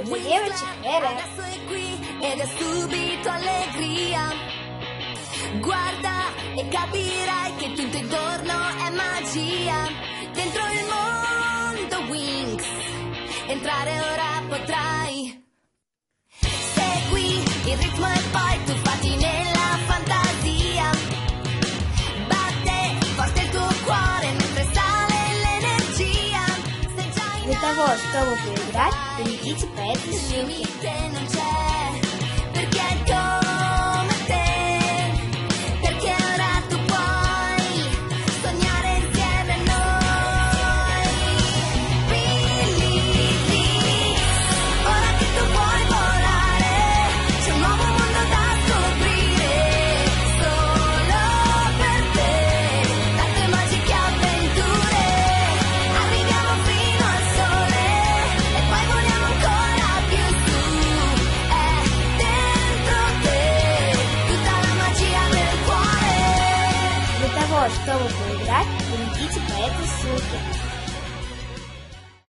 Arrivederci, Pere. Adesso è qui ed è subito allegria. Guarda e capirai che tutto intorno è magia. Dentro il mondo Winx, entrare ora potrai. Segui il ritmo e poi tuffati nella fantasia. Batte forte il tuo cuore mentre sale l'energia. Sei già in Для того, чтобы поиграть, перейдите по этой ссылке. limite non c'è, perché è come te, perché ora tu puoi sognare insieme a noi. Bellissimi, ora che tu puoi volare, c'è un nuovo mondo da scoprire, solo per te, tante magiche avventure, arriviamo fino al sole e poi voliamo ancora più su, è dentro te, tutta la magia del cuore. Для того, чтобы поиграть, перейдите по этой ссылке.